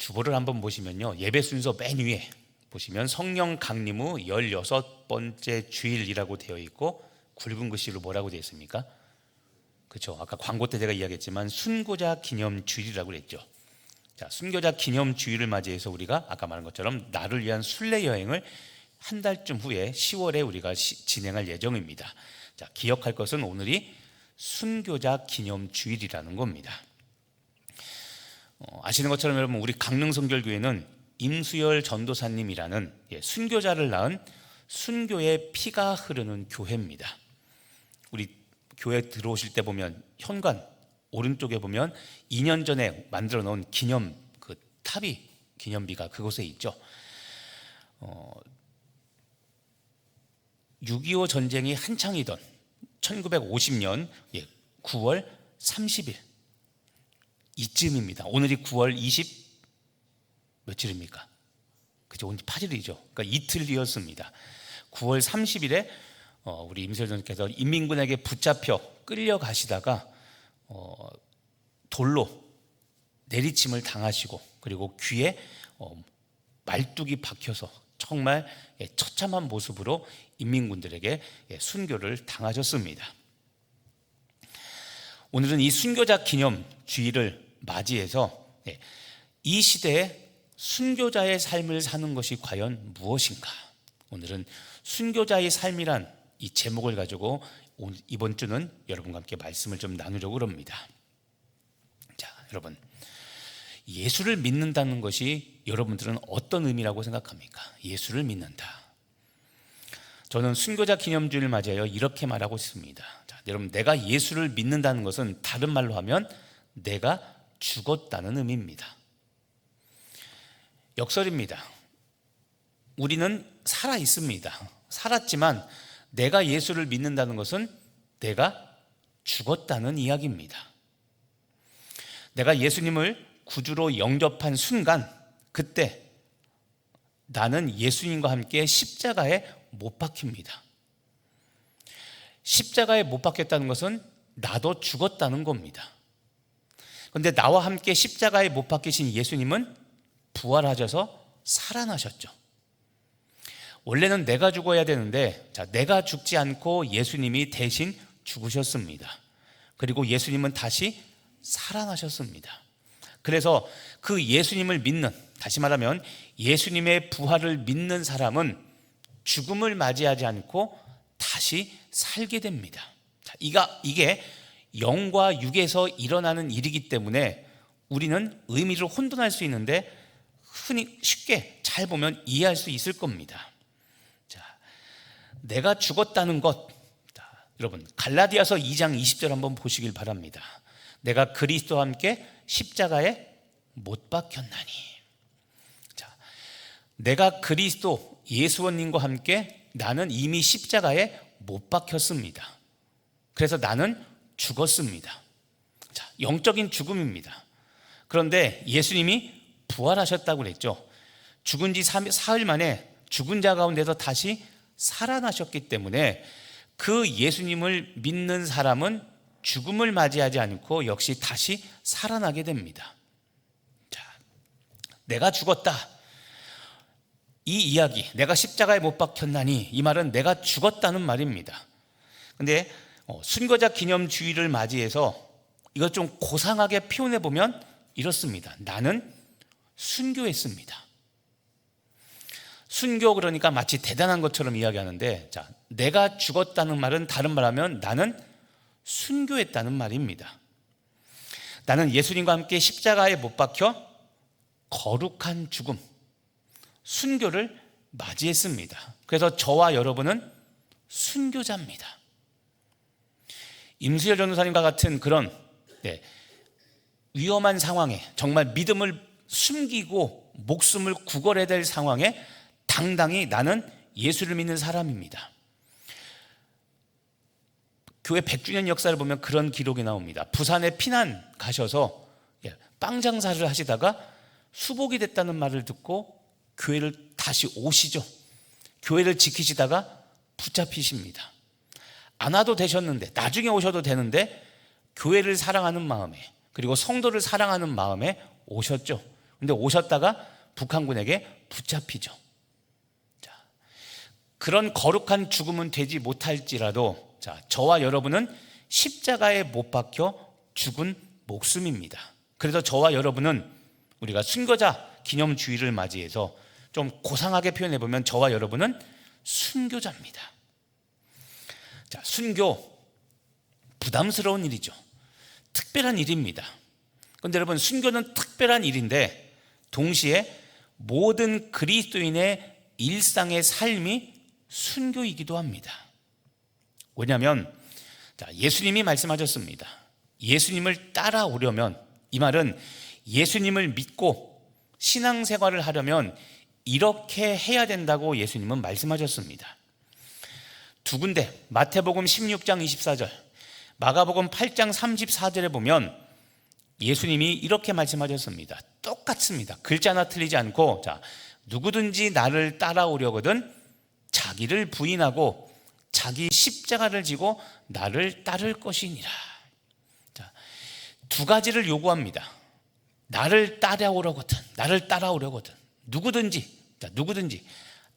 주보를 한번 보시면요, 예배 순서 맨 위에 보시면 성령 강림 후 16번째 주일이라고 되어 있고, 굵은 글씨로 뭐라고 되어 있습니까? 그렇죠. 아까 광고 때 제가 이야기했지만 순교자 기념 주일이라고 그랬죠. 자, 순교자 기념 주일을 맞이해서 우리가 아까 말한 것처럼 나를 위한 순례 여행을 한 달쯤 후에 10월에 우리가 진행할 예정입니다. 자, 기억할 것은 오늘이 순교자 기념 주일이라는 겁니다. 아시는 것처럼 여러분, 우리 강릉성결교회는 임수열 전도사님이라는 순교자를 낳은 순교의 피가 흐르는 교회입니다. 우리 교회 들어오실 때 보면 현관 오른쪽에 보면 2년 전에 만들어 놓은 기념 그 탑이 기념비가 그곳에 있죠. 6.25 전쟁이 한창이던 1950년 9월 30일 이쯤입니다. 오늘이 9월 20 며칠입니까? 그죠? 오늘 8일이죠. 그러니까 이틀 뒤였습니다. 9월 30일에 우리 임수열 전도사님께서 인민군에게 붙잡혀 끌려가시다가 돌로 내리침을 당하시고, 그리고 귀에 말뚝이 박혀서 정말 처참한 모습으로 인민군들에게 순교를 당하셨습니다. 오늘은 이 순교자 기념 주일을 맞이해서 이 시대에 순교자의 삶을 사는 것이 과연 무엇인가? 오늘은 순교자의 삶이란 이 제목을 가지고 이번 주는 여러분과 함께 말씀을 좀 나누려고 합니다. 자, 여러분, 예수를 믿는다는 것이 여러분들은 어떤 의미라고 생각합니까? 예수를 믿는다. 저는 순교자 기념주일을 맞이하여 이렇게 말하고 있습니다. 자, 여러분, 내가 예수를 믿는다는 것은 다른 말로 하면 내가 죽었다는 의미입니다. 역설입니다. 우리는 살아 있습니다. 살았지만 내가 예수를 믿는다는 것은 내가 죽었다는 이야기입니다. 내가 예수님을 구주로 영접한 순간, 그때 나는 예수님과 함께 십자가에 못 박힙니다. 십자가에 못 박혔다는 것은 나도 죽었다는 겁니다. 그런데 나와 함께 십자가에 못 박히신 예수님은 부활하셔서 살아나셨죠. 원래는 내가 죽어야 되는데, 자, 내가 죽지 않고 예수님이 대신 죽으셨습니다. 그리고 예수님은 다시 살아나셨습니다. 그래서 그 예수님을 믿는, 다시 말하면 예수님의 부활을 믿는 사람은 죽음을 맞이하지 않고 다시 살게 됩니다. 자, 이게 영과 육에서 일어나는 일이기 때문에 우리는 의미를 혼돈할 수 있는데 흔히 쉽게 잘 보면 이해할 수 있을 겁니다. 자, 내가 죽었다는 것, 자, 여러분 갈라디아서 2장 20절 한번 보시길 바랍니다. 내가 그리스도와 함께 십자가에 못 박혔나니. 자, 내가 그리스도 예수님과 함께 나는 이미 십자가에 못 박혔습니다. 그래서 나는 죽었습니다. 자, 영적인 죽음입니다. 그런데 예수님이 부활하셨다고 그랬죠. 죽은 지 사흘 만에 죽은 자 가운데서 다시 살아나셨기 때문에 그 예수님을 믿는 사람은 죽음을 맞이하지 않고 역시 다시 살아나게 됩니다. 자, 내가 죽었다, 이 이야기, 내가 십자가에 못 박혔나니, 이 말은 내가 죽었다는 말입니다. 근데 순교자 기념주의를 맞이해서 이것 좀 고상하게 표현해 보면 이렇습니다. 나는 순교했습니다. 순교, 그러니까 마치 대단한 것처럼 이야기하는데, 자, 내가 죽었다는 말은 다른 말하면 나는 순교했다는 말입니다. 나는 예수님과 함께 십자가에 못 박혀 거룩한 죽음, 순교를 맞이했습니다. 그래서 저와 여러분은 순교자입니다. 임수열 전도사님과 같은 그런 위험한 상황에, 정말 믿음을 숨기고 목숨을 구걸해야 될 상황에 당당히 나는 예수를 믿는 사람입니다. 교회 100주년 역사를 보면 그런 기록이 나옵니다. 부산에 피난 가셔서 빵 장사를 하시다가 수복이 됐다는 말을 듣고 교회를 다시 오시죠. 교회를 지키시다가 붙잡히십니다. 안 와도 되셨는데, 나중에 오셔도 되는데 교회를 사랑하는 마음에, 그리고 성도를 사랑하는 마음에 오셨죠. 근데 오셨다가 북한군에게 붙잡히죠. 자, 그런 거룩한 죽음은 되지 못할지라도 저와 여러분은 십자가에 못 박혀 죽은 목숨입니다. 그래서 저와 여러분은 우리가 순교자 기념주의를 맞이해서 좀 고상하게 표현해보면 저와 여러분은 순교자입니다. 자, 순교 부담스러운 일이죠. 특별한 일입니다. 그런데 여러분, 순교는 특별한 일인데 동시에 모든 그리스도인의 일상의 삶이 순교이기도 합니다. 왜냐하면 예수님이 말씀하셨습니다. 예수님을 따라오려면, 이 말은 예수님을 믿고 신앙생활을 하려면 이렇게 해야 된다고 예수님은 말씀하셨습니다. 두 군데, 마태복음 16장 24절, 마가복음 8장 34절에 보면 예수님이 이렇게 말씀하셨습니다. 똑같습니다. 글자 하나 틀리지 않고, 누구든지 나를 따라오려거든 자기를 부인하고 자기 십자가를 지고 나를 따를 것이니라. 두 가지를 요구합니다. 나를 따라오려거든 누구든지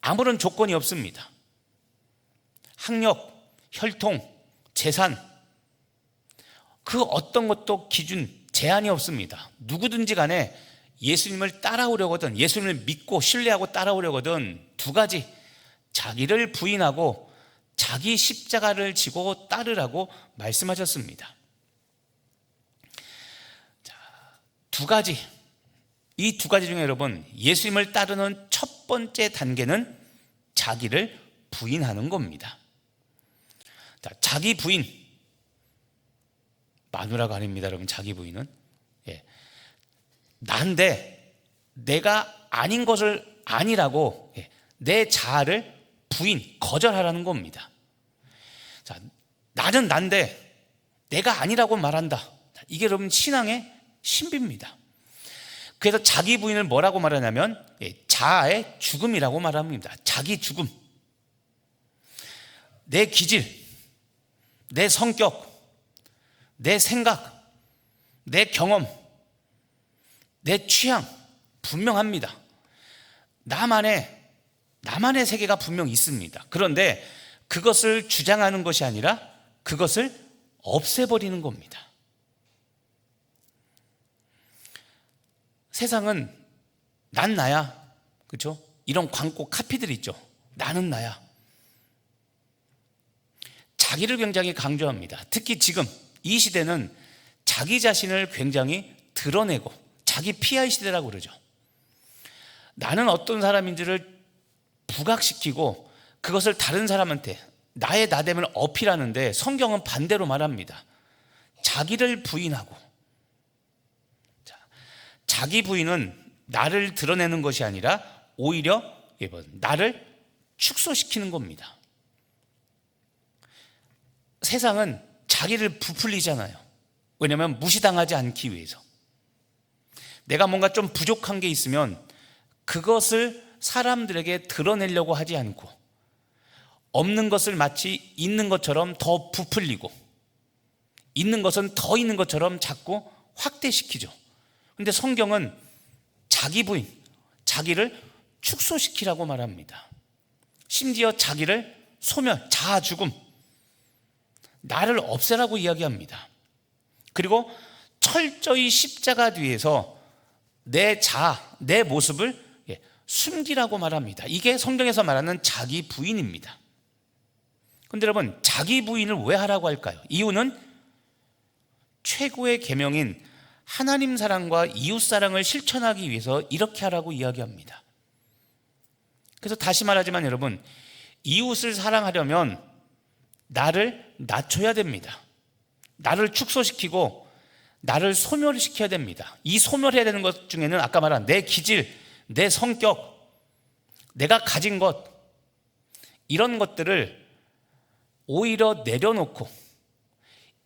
아무런 조건이 없습니다. 학력, 혈통, 재산, 그 어떤 것도 기준, 제한이 없습니다. 누구든지 간에 예수님을 따라오려거든, 예수님을 믿고 신뢰하고 따라오려거든 두 가지, 자기를 부인하고 자기 십자가를 지고 따르라고 말씀하셨습니다. 두 가지, 이 두 가지 중에 여러분, 예수님을 따르는 첫 번째 단계는 자기를 부인하는 겁니다. 자기 부인, 마누라가 아닙니다, 여러분. 자기 부인은 난데 내가 아닌 것을 아니라고 내 자아를 부인, 거절하라는 겁니다. 나는 난데 내가 아니라고 말한다. 이게 여러분 신앙의 신비입니다. 그래서 자기 부인을 뭐라고 말하냐면 자아의 죽음이라고 말합니다. 자기 죽음. 내 기질, 내 성격, 내 생각, 내 경험, 내 취향 분명합니다. 나만의 세계가 분명 있습니다. 그런데 그것을 주장하는 것이 아니라 그것을 없애버리는 겁니다. 세상은 난 나야, 그렇죠? 이런 광고 카피들 있죠. 나는 나야. 자기를 굉장히 강조합니다. 특히 지금 이 시대는 자기 자신을 굉장히 드러내고, 자기 PI 시대라고 그러죠. 나는 어떤 사람인지를 부각시키고 그것을 다른 사람한테 나의 나됨을 어필하는데, 성경은 반대로 말합니다. 자기를 부인하고, 자기 부인은 나를 드러내는 것이 아니라 오히려 나를 축소시키는 겁니다. 세상은 자기를 부풀리잖아요. 왜냐하면 무시당하지 않기 위해서. 내가 뭔가 좀 부족한 게 있으면 그것을 사람들에게 드러내려고 하지 않고, 없는 것을 마치 있는 것처럼 더 부풀리고, 있는 것은 더 있는 것처럼 자꾸 확대시키죠. 그런데 성경은 자기 부인, 자기를 축소시키라고 말합니다. 심지어 자기를 소멸, 자아 죽음, 나를 없애라고 이야기합니다. 그리고 철저히 십자가 뒤에서 내 자아, 내 모습을 숨기라고 말합니다. 이게 성경에서 말하는 자기 부인입니다. 그런데 여러분, 자기 부인을 왜 하라고 할까요? 이유는 최고의 계명인 하나님 사랑과 이웃 사랑을 실천하기 위해서 이렇게 하라고 이야기합니다. 그래서 다시 말하지만 여러분, 이웃을 사랑하려면 나를 낮춰야 됩니다. 나를 축소시키고 나를 소멸시켜야 됩니다. 이 소멸해야 되는 것 중에는 아까 말한 내 기질, 내 성격, 내가 가진 것, 이런 것들을 오히려 내려놓고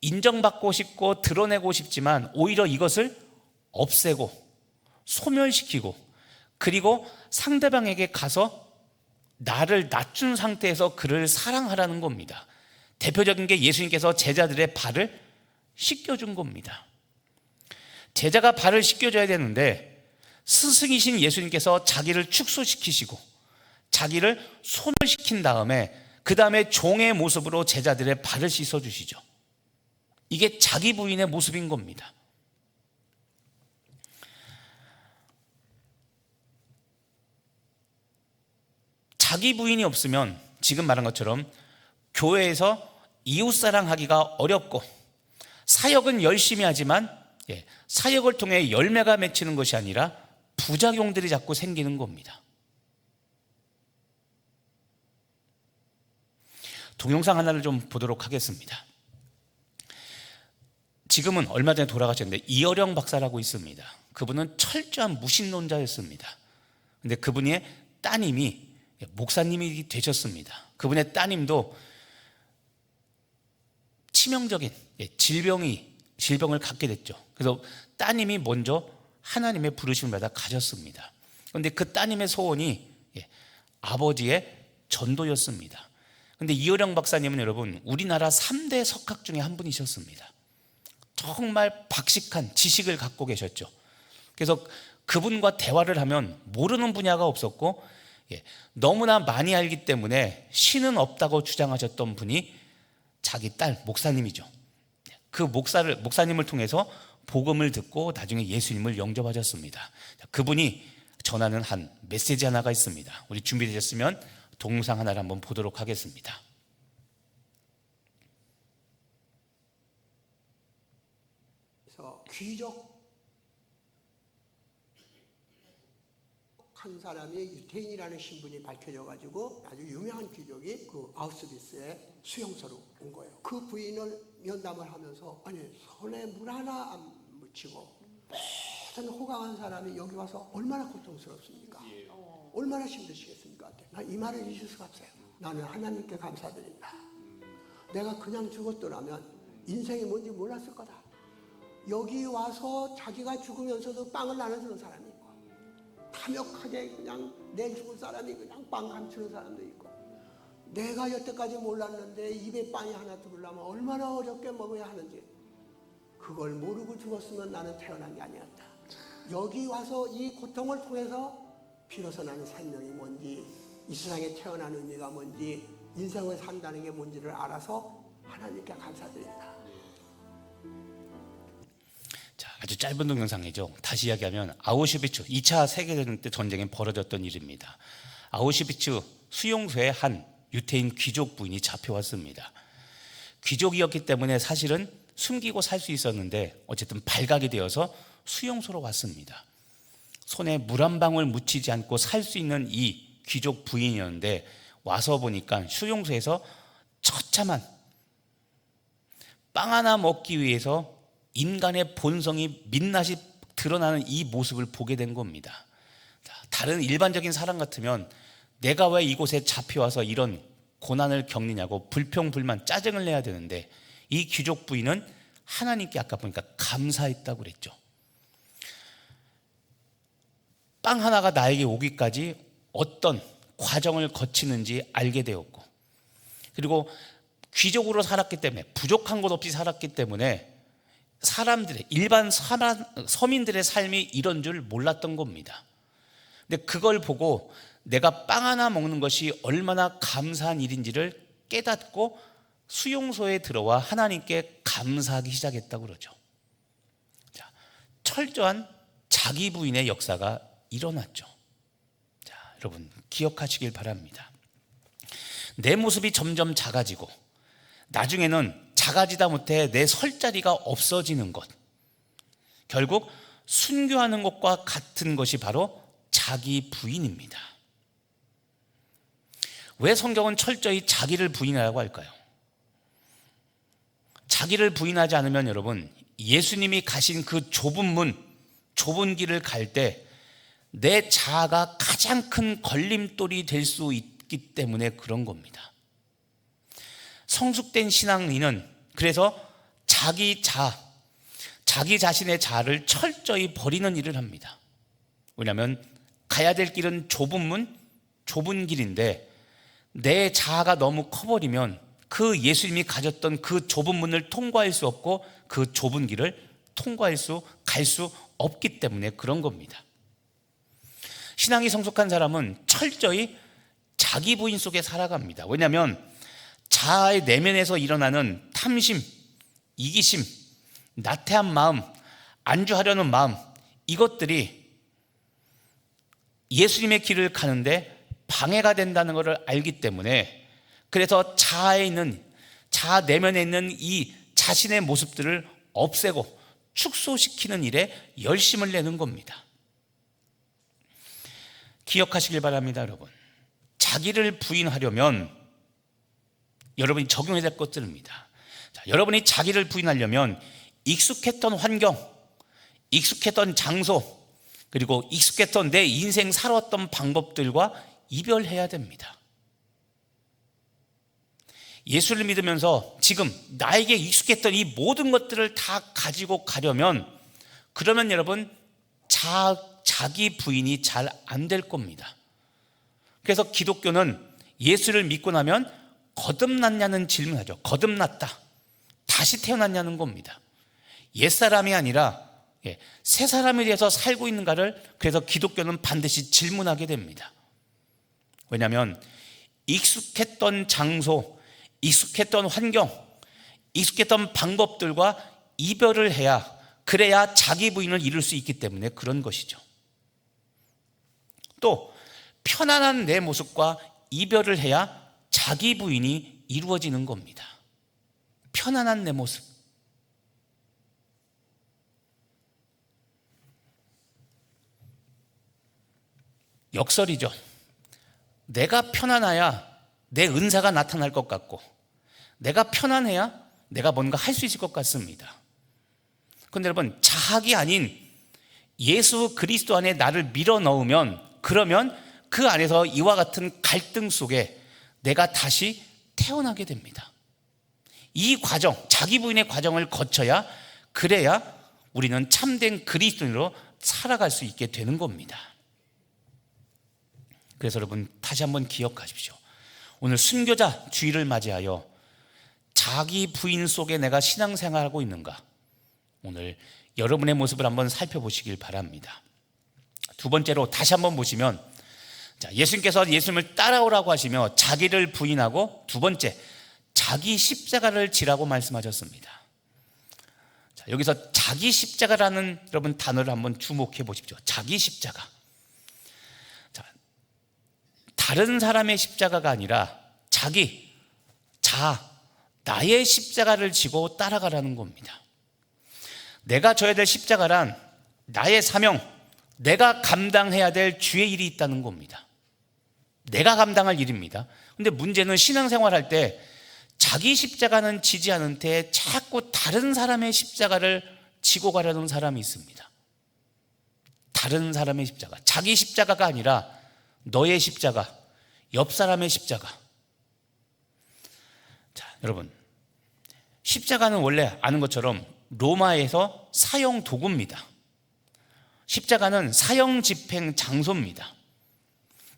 인정받고 싶고 드러내고 싶지만 오히려 이것을 없애고 소멸시키고, 그리고 상대방에게 가서 나를 낮춘 상태에서 그를 사랑하라는 겁니다. 대표적인 게 예수님께서 제자들의 발을 씻겨준 겁니다. 제자가 발을 씻겨줘야 되는데 스승이신 예수님께서 자기를 축소시키시고 자기를 소멸시킨 다음에 그 다음에 종의 모습으로 제자들의 발을 씻어주시죠. 이게 자기 부인의 모습인 겁니다. 자기 부인이 없으면 지금 말한 것처럼 교회에서 이웃사랑하기가 어렵고 사역은 열심히 하지만 사역을 통해 열매가 맺히는 것이 아니라 부작용들이 자꾸 생기는 겁니다. 동영상 하나를 좀 보도록 하겠습니다. 지금은 얼마 전에 돌아가셨는데 이어령 박사라고 있습니다. 그분은 철저한 무신론자였습니다. 근데 그분의 따님이 목사님이 되셨습니다. 그분의 따님도 치명적인 질병을 갖게 됐죠. 그래서 따님이 먼저 하나님의 부르심을 받아 가졌습니다. 그런데 그 따님의 소원이 아버지의 전도였습니다. 그런데 이어령 박사님은 여러분 우리나라 3대 석학 중에 한 분이셨습니다. 정말 박식한 지식을 갖고 계셨죠. 그래서 그분과 대화를 하면 모르는 분야가 없었고 너무나 많이 알기 때문에 신은 없다고 주장하셨던 분이 자기 딸 목사님이죠. 그 목사님을 통해서 복음을 듣고 나중에 예수님을 영접하셨습니다. 그분이 전하는 한 메시지 하나가 있습니다. 우리 준비되셨으면 동영상 하나를 한번 보도록 하겠습니다. 그래서 귀족 한 사람이 유태인이라는 신분이 밝혀져가지고 아주 유명한 귀족이 그 아우슈비츠의 수용소로 온 거예요. 그 부인을 면담을 하면서 아니 손에 물 하나 안 묻히고 모든 호강한 사람이 여기 와서 얼마나 고통스럽습니까? 얼마나 힘드시겠습니까? 난 이 말을 잊을 수가 없어요. 나는 하나님께 감사드린다. 내가 그냥 죽었더라면 인생이 뭔지 몰랐을 거다. 여기 와서 자기가 죽으면서도 빵을 나눠주는 사람이 있고 탐욕하게 그냥 내 죽을 사람이 그냥 빵 감추는 사람도 있고 내가 여태까지 몰랐는데 입에 빵이 하나 들으려면 얼마나 어렵게 먹어야 하는지 그걸 모르고 죽었으면 나는 태어난 게 아니었다. 여기 와서 이 고통을 통해서 비로소 나는 생명이 뭔지 이 세상에 태어난 의미가 뭔지 인생을 산다는 게 뭔지를 알아서 하나님께 감사드린다. 자, 아주 짧은 동영상이죠. 다시 이야기하면 아우슈비츠 2차 세계대전 때 전쟁에 벌어졌던 일입니다. 아우슈비츠 수용소에 한 유태인 귀족 부인이 잡혀왔습니다. 귀족이었기 때문에 사실은 숨기고 살 수 있었는데 어쨌든 발각이 되어서 수용소로 왔습니다. 손에 물 한 방울 묻히지 않고 살 수 있는 이 귀족 부인이었는데 와서 보니까 수용소에서 처참한 빵 하나 먹기 위해서 인간의 본성이 민낯이 드러나는 이 모습을 보게 된 겁니다. 다른 일반적인 사람 같으면 내가 왜 이곳에 잡혀와서 이런 고난을 겪느냐고 불평불만 짜증을 내야 되는데 이 귀족 부인은 하나님께 아까 보니까 감사했다고 그랬죠. 빵 하나가 나에게 오기까지 어떤 과정을 거치는지 알게 되었고 그리고 귀족으로 살았기 때문에 부족한 것 없이 살았기 때문에 사람들의 일반 서민들의 삶이 이런 줄 몰랐던 겁니다. 근데 그걸 보고 내가 빵 하나 먹는 것이 얼마나 감사한 일인지를 깨닫고 수용소에 들어와 하나님께 감사하기 시작했다고 그러죠. 자, 철저한 자기 부인의 역사가 일어났죠. 자, 여러분 기억하시길 바랍니다. 내 모습이 점점 작아지고 나중에는 작아지다 못해 내 설 자리가 없어지는 것, 결국 순교하는 것과 같은 것이 바로 자기 부인입니다. 왜 성경은 철저히 자기를 부인하라고 할까요? 자기를 부인하지 않으면 여러분 예수님이 가신 그 좁은 문, 좁은 길을 갈 때 내 자아가 가장 큰 걸림돌이 될 수 있기 때문에 그런 겁니다. 성숙된 신앙인은 그래서 자기 자신의 자아를 철저히 버리는 일을 합니다. 왜냐하면 가야 될 길은 좁은 문, 좁은 길인데 내 자아가 너무 커버리면 그 예수님이 가졌던 그 좁은 문을 통과할 수 없고 그 좁은 길을 갈 수 없기 때문에 그런 겁니다. 신앙이 성숙한 사람은 철저히 자기 부인 속에 살아갑니다. 왜냐하면 자아의 내면에서 일어나는 탐심, 이기심, 나태한 마음, 안주하려는 마음, 이것들이 예수님의 길을 가는데 방해가 된다는 것을 알기 때문에, 그래서 자아 내면에 있는 이 자신의 모습들을 없애고 축소시키는 일에 열심을 내는 겁니다. 기억하시길 바랍니다, 여러분. 자기를 부인하려면 여러분이 적용해야 될 것들입니다. 자, 여러분이 자기를 부인하려면 익숙했던 환경, 익숙했던 장소, 그리고 익숙했던 내 인생 살아왔던 방법들과 이별해야 됩니다. 예수를 믿으면서 지금 나에게 익숙했던 이 모든 것들을 다 가지고 가려면, 그러면 여러분 자기 부인이 잘 안 될 겁니다. 그래서 기독교는 예수를 믿고 나면 거듭났냐는 질문하죠. 거듭났다, 다시 태어났냐는 겁니다. 옛사람이 아니라 새 사람에 대해서 살고 있는가를, 그래서 기독교는 반드시 질문하게 됩니다. 왜냐하면 익숙했던 장소, 익숙했던 환경, 익숙했던 방법들과 이별을 해야, 그래야 자기 부인을 이룰 수 있기 때문에 그런 것이죠. 또 편안한 내 모습과 이별을 해야 자기 부인이 이루어지는 겁니다. 편안한 내 모습. 역설이죠. 내가 편안해야 내 은사가 나타날 것 같고, 내가 편안해야 내가 뭔가 할 수 있을 것 같습니다. 그런데 여러분, 자학이 아닌 예수 그리스도 안에 나를 밀어 넣으면, 그러면 그 안에서 이와 같은 갈등 속에 내가 다시 태어나게 됩니다. 이 과정, 자기 부인의 과정을 거쳐야, 그래야 우리는 참된 그리스도인으로 살아갈 수 있게 되는 겁니다. 그래서 여러분, 다시 한번 기억하십시오. 오늘 순교자 주일을 맞이하여 자기 부인 속에 내가 신앙생활하고 있는가, 오늘 여러분의 모습을 한번 살펴보시길 바랍니다. 두 번째로 다시 한번 보시면, 예수님께서 예수님을 따라오라고 하시며 자기를 부인하고, 두 번째 자기 십자가를 지라고 말씀하셨습니다. 여기서 자기 십자가라는 여러분 단어를 한번 주목해 보십시오. 자기 십자가. 다른 사람의 십자가가 아니라 나의 십자가를 지고 따라가라는 겁니다. 내가 져야 될 십자가란 나의 사명, 내가 감당해야 될 주의 일이 있다는 겁니다. 내가 감당할 일입니다. 근데 문제는 신앙생활할 때 자기 십자가는 지지 않은 채 자꾸 다른 사람의 십자가를 지고 가려는 사람이 있습니다. 다른 사람의 십자가, 자기 십자가가 아니라 너의 십자가, 옆 사람의 십자가. 자, 여러분, 십자가는 원래 아는 것처럼 로마에서 사형 도구입니다. 십자가는 사형 집행 장소입니다.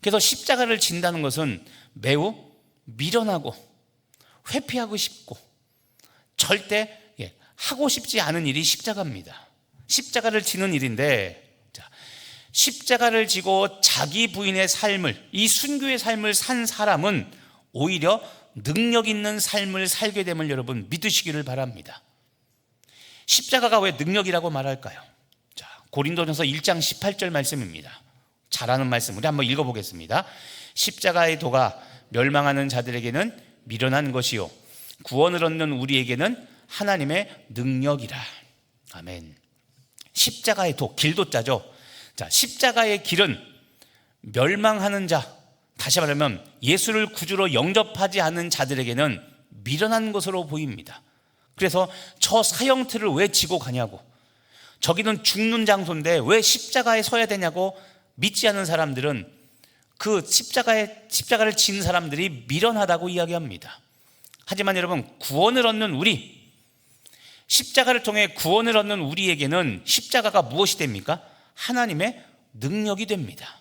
그래서 십자가를 진다는 것은 매우 미련하고 회피하고 싶고 절대 하고 싶지 않은 일이 십자가입니다. 십자가를 지는 일인데, 십자가를 지고 자기 부인의 삶을, 이 순교의 삶을 산 사람은 오히려 능력 있는 삶을 살게 됨을 여러분 믿으시기를 바랍니다. 십자가가 왜 능력이라고 말할까요? 고린도전서 1장 18절 말씀입니다. 잘 아는 말씀, 우리 한번 읽어보겠습니다. 십자가의 도가 멸망하는 자들에게는 미련한 것이요 구원을 얻는 우리에게는 하나님의 능력이라. 아멘. 십자가의 도, 길도자죠. 십자가의 길은 멸망하는 자, 다시 말하면 예수를 구주로 영접하지 않은 자들에게는 미련한 것으로 보입니다. 그래서 저 사형틀을 왜 지고 가냐고, 저기는 죽는 장소인데 왜 십자가에 서야 되냐고 믿지 않는 사람들은 그 십자가를 진 사람들이 미련하다고 이야기합니다. 하지만 여러분, 구원을 얻는 우리, 십자가를 통해 구원을 얻는 우리에게는 십자가가 무엇이 됩니까? 하나님의 능력이 됩니다.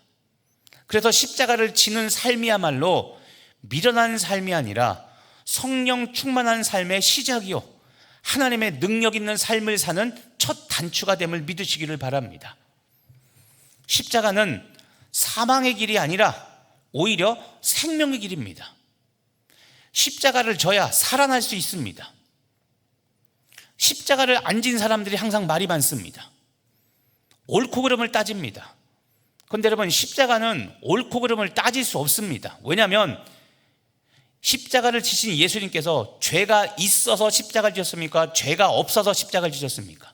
그래서 십자가를 지는 삶이야말로 미련한 삶이 아니라 성령 충만한 삶의 시작이요 하나님의 능력 있는 삶을 사는 첫 단추가 됨을 믿으시기를 바랍니다. 십자가는 사망의 길이 아니라 오히려 생명의 길입니다. 십자가를 져야 살아날 수 있습니다. 십자가를 안 진 사람들이 항상 말이 많습니다. 옳고 그름을 따집니다. 그런데 여러분, 십자가는 옳고 그름을 따질 수 없습니다. 왜냐하면 십자가를 지신 예수님께서 죄가 있어서 십자가를 지셨습니까? 죄가 없어서 십자가를 지셨습니까?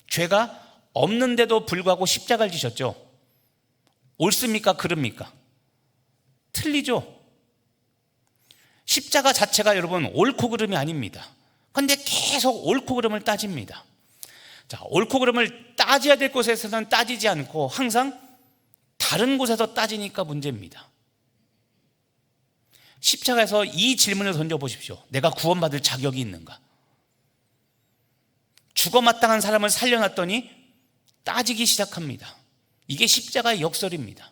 죄가 없는데도 불구하고 십자가를 지셨죠. 옳습니까? 그릅니까? 틀리죠. 십자가 자체가 여러분 옳고 그름이 아닙니다. 그런데 계속 옳고 그름을 따집니다. 자, 옳고 그름을 따져야 될 곳에서는 따지지 않고 항상 다른 곳에서 따지니까 문제입니다. 십자가에서 이 질문을 던져보십시오. 내가 구원받을 자격이 있는가? 죽어 마땅한 사람을 살려놨더니 따지기 시작합니다. 이게 십자가의 역설입니다.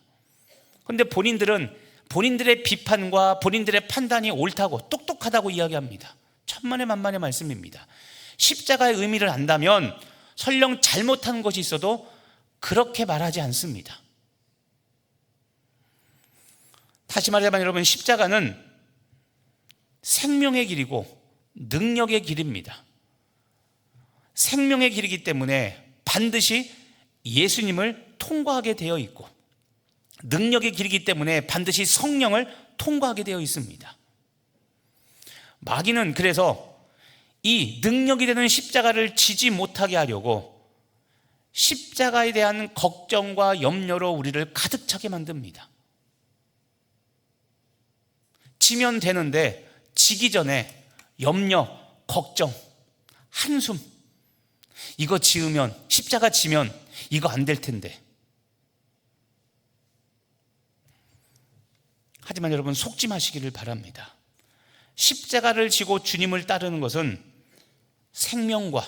그런데 본인들은 본인들의 비판과 본인들의 판단이 옳다고 똑똑하다고 이야기합니다. 천만의 만만의 말씀입니다. 십자가의 의미를 안다면 설령 잘못한 것이 있어도 그렇게 말하지 않습니다. 다시 말하자면 여러분, 십자가는 생명의 길이고 능력의 길입니다. 생명의 길이기 때문에 반드시 예수님을 통과하게 되어 있고, 능력의 길이기 때문에 반드시 성령을 통과하게 되어 있습니다. 마귀는 그래서 이 능력이 되는 십자가를 지지 못하게 하려고 십자가에 대한 걱정과 염려로 우리를 가득 차게 만듭니다. 지면 되는데 지기 전에 염려, 걱정, 한숨, 이거 지으면, 십자가 지면 이거 안 될 텐데. 하지만 여러분, 속지 마시기를 바랍니다. 십자가를 지고 주님을 따르는 것은 생명과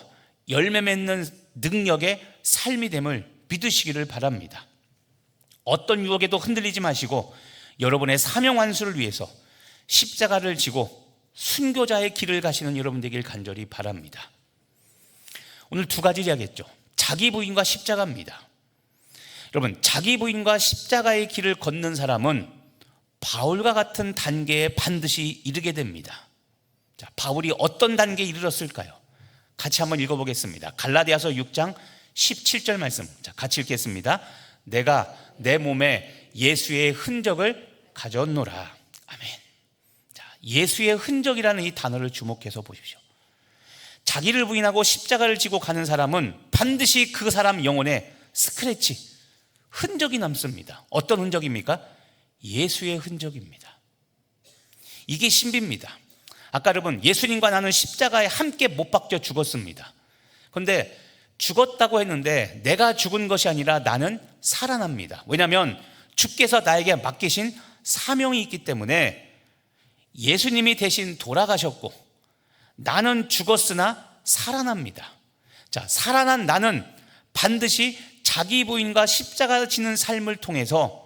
열매 맺는 능력의 삶이 됨을 믿으시기를 바랍니다. 어떤 유혹에도 흔들리지 마시고 여러분의 사명 완수를 위해서 십자가를 지고 순교자의 길을 가시는 여러분 되길 간절히 바랍니다. 오늘 두 가지 이야기했죠. 자기 부인과 십자가입니다. 여러분, 자기 부인과 십자가의 길을 걷는 사람은 바울과 같은 단계에 반드시 이르게 됩니다. 자, 바울이 어떤 단계에 이르렀을까요? 같이 한번 읽어보겠습니다. 갈라디아서 6장 17절 말씀. 자, 같이 읽겠습니다. 내가 내 몸에 예수의 흔적을 가졌노라. 아멘. 자, 예수의 흔적이라는 이 단어를 주목해서 보십시오. 자기를 부인하고 십자가를 지고 가는 사람은 반드시 그 사람 영혼에 스크래치, 흔적이 남습니다. 어떤 흔적입니까? 예수의 흔적입니다. 이게 신비입니다. 아까 여러분, 예수님과 나는 십자가에 함께 못 박혀 죽었습니다. 그런데 죽었다고 했는데 내가 죽은 것이 아니라 나는 살아납니다. 왜냐하면 주께서 나에게 맡기신 사명이 있기 때문에 예수님이 대신 돌아가셨고 나는 죽었으나 살아납니다. 자, 살아난 나는 반드시 자기 부인과 십자가 지는 삶을 통해서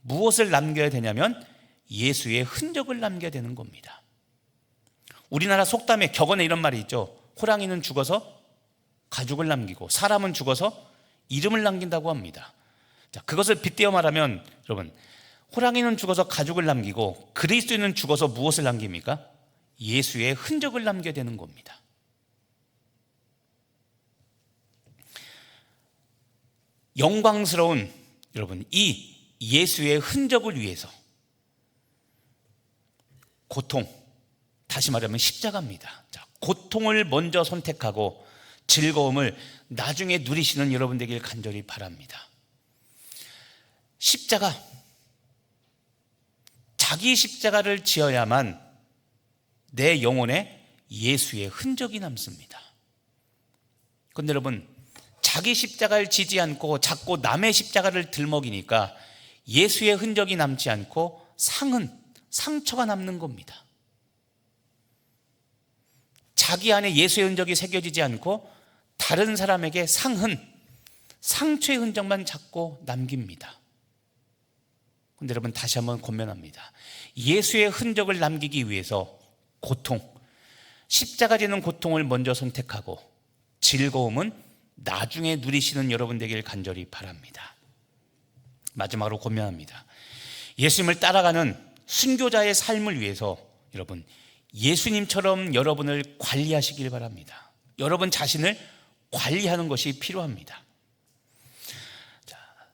무엇을 남겨야 되냐면 예수의 흔적을 남겨야 되는 겁니다. 우리나라 속담에 격언에 이런 말이 있죠. 호랑이는 죽어서 가죽을 남기고 사람은 죽어서 이름을 남긴다고 합니다. 자, 그것을 빗대어 말하면 여러분, 호랑이는 죽어서 가죽을 남기고 그리스도인은 죽어서 무엇을 남깁니까? 예수의 흔적을 남겨야 되는 겁니다. 영광스러운 여러분, 이 예수의 흔적을 위해서 고통, 다시 말하면 십자가입니다. 자, 고통을 먼저 선택하고 즐거움을 나중에 누리시는 여러분 되길 간절히 바랍니다. 십자가, 자기 십자가를 지어야만 내 영혼에 예수의 흔적이 남습니다. 그런데 여러분, 자기 십자가를 지지 않고 자꾸 남의 십자가를 들먹이니까 예수의 흔적이 남지 않고 상처가 남는 겁니다. 자기 안에 예수의 흔적이 새겨지지 않고 다른 사람에게 상처의 흔적만 자꾸 남깁니다. 그런데 여러분, 다시 한번 권면합니다. 예수의 흔적을 남기기 위해서 고통, 십자가 지는 고통을 먼저 선택하고 즐거움은 나중에 누리시는 여러분 되길 간절히 바랍니다. 마지막으로 고민합니다. 예수님을 따라가는 순교자의 삶을 위해서 여러분, 예수님처럼 여러분을 관리하시길 바랍니다. 여러분 자신을 관리하는 것이 필요합니다.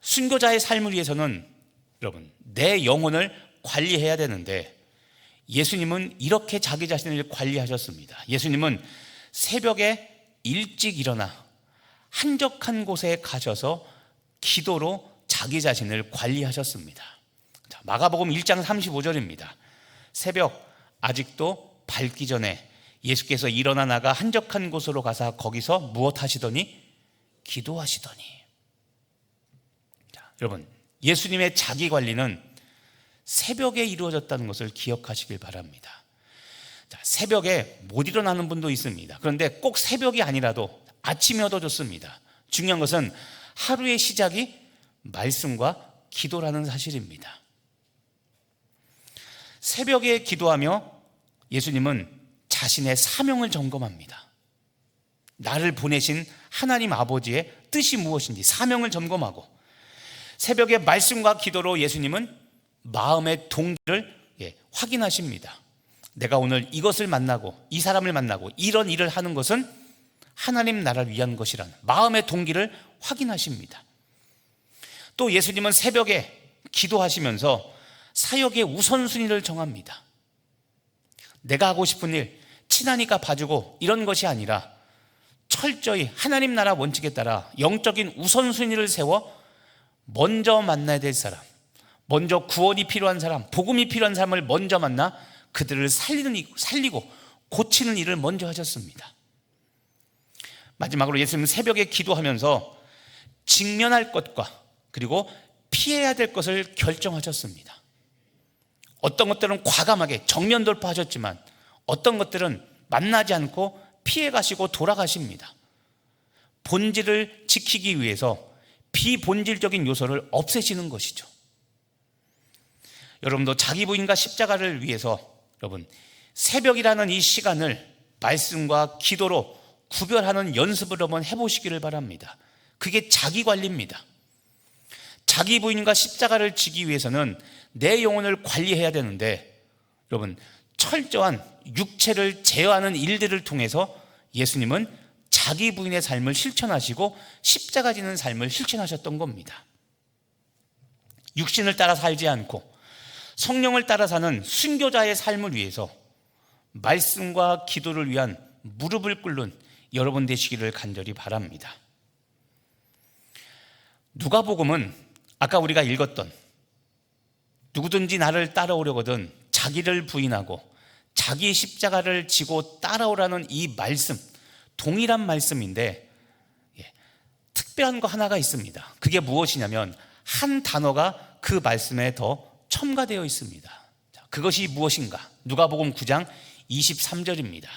순교자의 삶을 위해서는 여러분, 내 영혼을 관리해야 되는데 예수님은 이렇게 자기 자신을 관리하셨습니다. 예수님은 새벽에 일찍 일어나 한적한 곳에 가셔서 기도로 자기 자신을 관리하셨습니다. 마가복음 1장 35절입니다. 새벽 아직도 밝기 전에 예수께서 일어나 나가 한적한 곳으로 가서 거기서 무엇 하시더니? 기도하시더니. 여러분, 예수님의 자기 관리는 새벽에 이루어졌다는 것을 기억하시길 바랍니다. 새벽에 못 일어나는 분도 있습니다. 그런데 꼭 새벽이 아니라도 아침이어도 좋습니다. 중요한 것은 하루의 시작이 말씀과 기도라는 사실입니다. 새벽에 기도하며 예수님은 자신의 사명을 점검합니다. 나를 보내신 하나님 아버지의 뜻이 무엇인지 사명을 점검하고, 새벽에 말씀과 기도로 예수님은 마음의 동기를 확인하십니다. 내가 오늘 이것을 만나고 이 사람을 만나고 이런 일을 하는 것은 하나님 나라를 위한 것이라는 마음의 동기를 확인하십니다. 또 예수님은 새벽에 기도하시면서 사역의 우선순위를 정합니다. 내가 하고 싶은 일 친하니까 봐주고 이런 것이 아니라 철저히 하나님 나라 원칙에 따라 영적인 우선순위를 세워 먼저 만나야 될 사람, 먼저 구원이 필요한 사람, 복음이 필요한 사람을 먼저 만나 그들을 살리고 고치는 일을 먼저 하셨습니다. 마지막으로 예수님은 새벽에 기도하면서 직면할 것과 그리고 피해야 될 것을 결정하셨습니다. 어떤 것들은 과감하게 정면 돌파하셨지만 어떤 것들은 만나지 않고 피해 가시고 돌아가십니다. 본질을 지키기 위해서 비본질적인 요소를 없애시는 것이죠. 여러분도 자기 부인과 십자가를 위해서 여러분 새벽이라는 이 시간을 말씀과 기도로 구별하는 연습을 한번 해보시기를 바랍니다. 그게 자기 관리입니다. 자기 부인과 십자가를 지기 위해서는 내 영혼을 관리해야 되는데 여러분 철저한 육체를 제어하는 일들을 통해서 예수님은 자기 부인의 삶을 실천하시고 십자가 지는 삶을 실천하셨던 겁니다. 육신을 따라 살지 않고 성령을 따라 사는 순교자의 삶을 위해서 말씀과 기도를 위한 무릎을 꿇는 여러분 되시기를 간절히 바랍니다. 누가복음은 아까 우리가 읽었던 누구든지 나를 따라오려거든 자기를 부인하고 자기 십자가를 지고 따라오라는 이 말씀, 동일한 말씀인데 특별한 거 하나가 있습니다. 그게 무엇이냐면 한 단어가 그 말씀에 더 첨가되어 있습니다. 그것이 무엇인가? 누가복음 9장 23절입니다.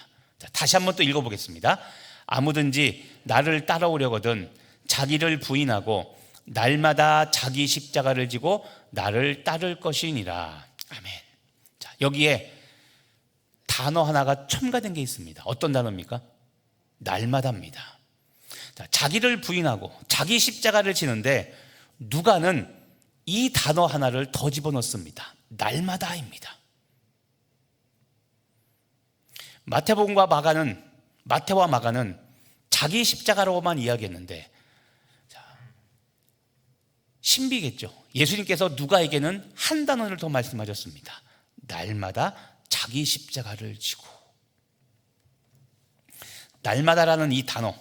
다시 한번 또 읽어보겠습니다. 아무든지 나를 따라오려거든 자기를 부인하고 날마다 자기 십자가를 지고 나를 따를 것이니라. 아멘. 자, 여기에 단어 하나가 첨가된 게 있습니다. 어떤 단어입니까? 날마다입니다. 자, 자기를 부인하고 자기 십자가를 지는데 누가는 이 단어 하나를 더 집어넣습니다. 날마다입니다. 마태와 마가는 자기 십자가로만 이야기했는데 신비겠죠. 예수님께서 누가에게는 한 단어를 더 말씀하셨습니다. 날마다 자기 십자가를 지고. 날마다라는 이 단어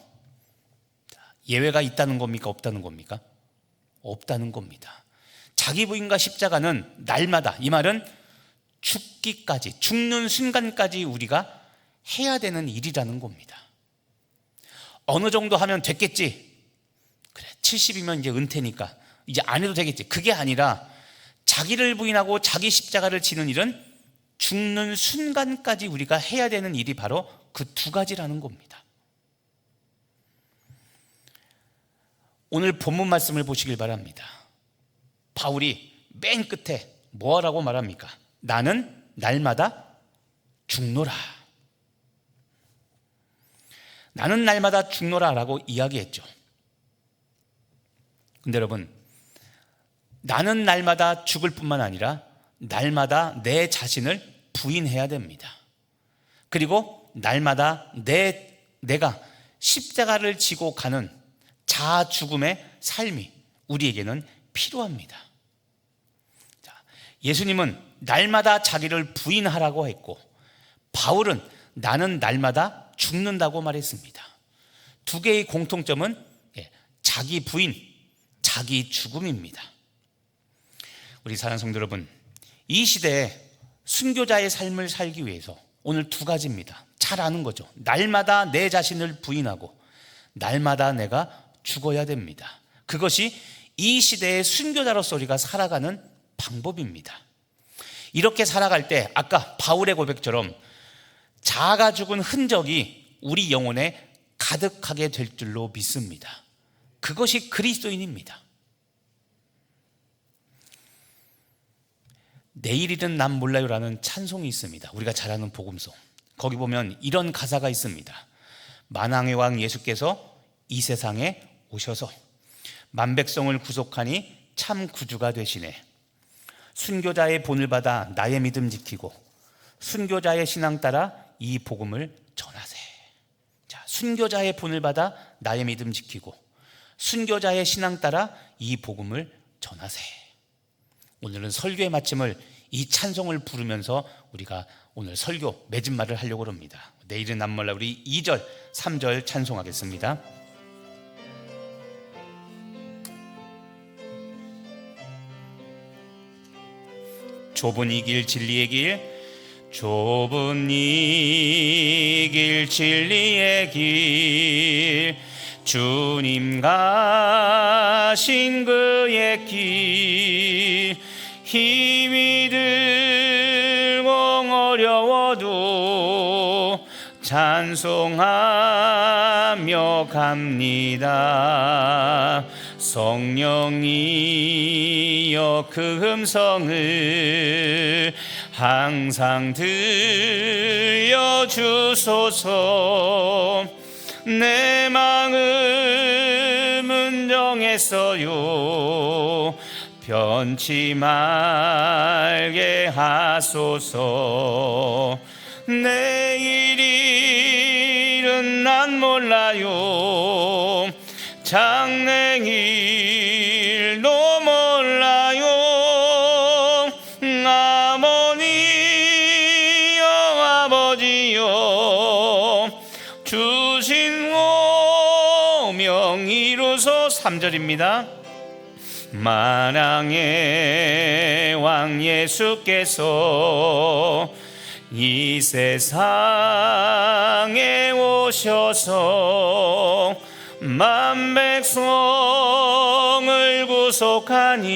예외가 있다는 겁니까? 없다는 겁니까? 없다는 겁니다. 자기 부인과 십자가는 날마다, 이 말은 죽기까지, 죽는 순간까지 우리가 해야 되는 일이라는 겁니다. 어느 정도 하면 됐겠지. 그래, 70이면 이제 은퇴니까 이제 안 해도 되겠지. 그게 아니라 자기를 부인하고 자기 십자가를 지는 일은 죽는 순간까지 우리가 해야 되는 일이 바로 그 두 가지라는 겁니다. 오늘 본문 말씀을 보시길 바랍니다. 바울이 맨 끝에 뭐라고 말합니까? 나는 날마다 죽노라. 나는 날마다 죽노라 라고 이야기했죠. 근데 여러분, 나는 날마다 죽을 뿐만 아니라 날마다 내 자신을 부인해야 됩니다. 그리고 날마다 내가 십자가를 지고 가는 자아 죽음의 삶이 우리에게는 필요합니다. 예수님은 날마다 자기를 부인하라고 했고, 바울은 나는 날마다 죽는다고 말했습니다. 두 개의 공통점은 자기 부인, 자기 죽음입니다. 우리 사랑하는 성도 여러분, 이 시대에 순교자의 삶을 살기 위해서 오늘 두 가지입니다. 잘 아는 거죠. 날마다 내 자신을 부인하고 날마다 내가 죽어야 됩니다. 그것이 이 시대의 순교자로서 우리가 살아가는 방법입니다. 이렇게 살아갈 때 아까 바울의 고백처럼 자아가 죽은 흔적이 우리 영혼에 가득하게 될 줄로 믿습니다. 그것이 그리스도인입니다. 내일일은 난 몰라요라는 찬송이 있습니다. 우리가 잘 아는 복음송. 거기 보면 이런 가사가 있습니다. 만왕의 왕 예수께서 이 세상에 오셔서 만백성을 구속하니 참 구주가 되시네. 순교자의 본을 받아 나의 믿음 지키고 순교자의 신앙 따라 이 복음을 전하세. 자, 순교자의 본을 받아 나의 믿음 지키고 순교자의 신앙 따라 이 복음을 전하세. 오늘은 설교의 마침을 이 찬송을 부르면서 우리가 오늘 설교 맺음말을 하려고 합니다. 내일은 난 몰라. 우리 2절 3절 찬송하겠습니다. 좁은 이 길 진리의 길, 좁은 이 길 진리의 길, 주님 가신 그의 길, 힘이 들고 어려워도 찬송하며 갑니다. 성령이여 그 음성을 항상 들려주소서. 내 마음은 정했어요. 변치 말게 하소서. 내일은 난 몰라요. 장래일도 몰라요. 아버지여 아버지여 주신 오명 이루소. 3절입니다. 만왕의 왕 예수께서 이 세상에 오셔서 만백성을 구속하니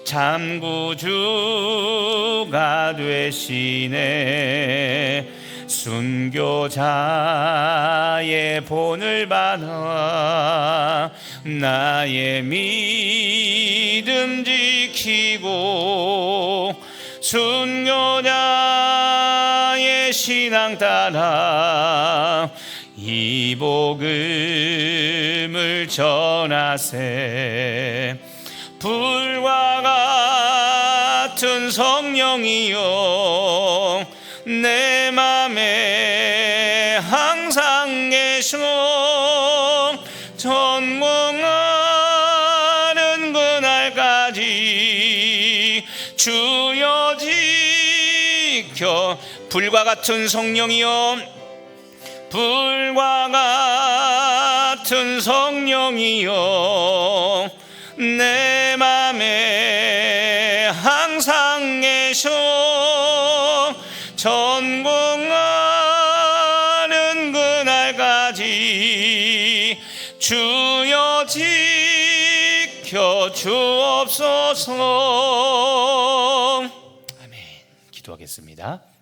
참 구주가 되시네. 순교자의 본을 받아 나의 믿음 지키고 순교자의 신앙 따라 이 복음을 전하세. 불과 같은 성령이여 내 맘에 항상 계셔. 전공하는 그날까지 주여 지켜. 불과 같은 성령이여, 불과 같은 성령이여 내 맘에 항상 계셔. 전공하는 그날까지 주여 지켜 주옵소서. 아멘. 기도하겠습니다.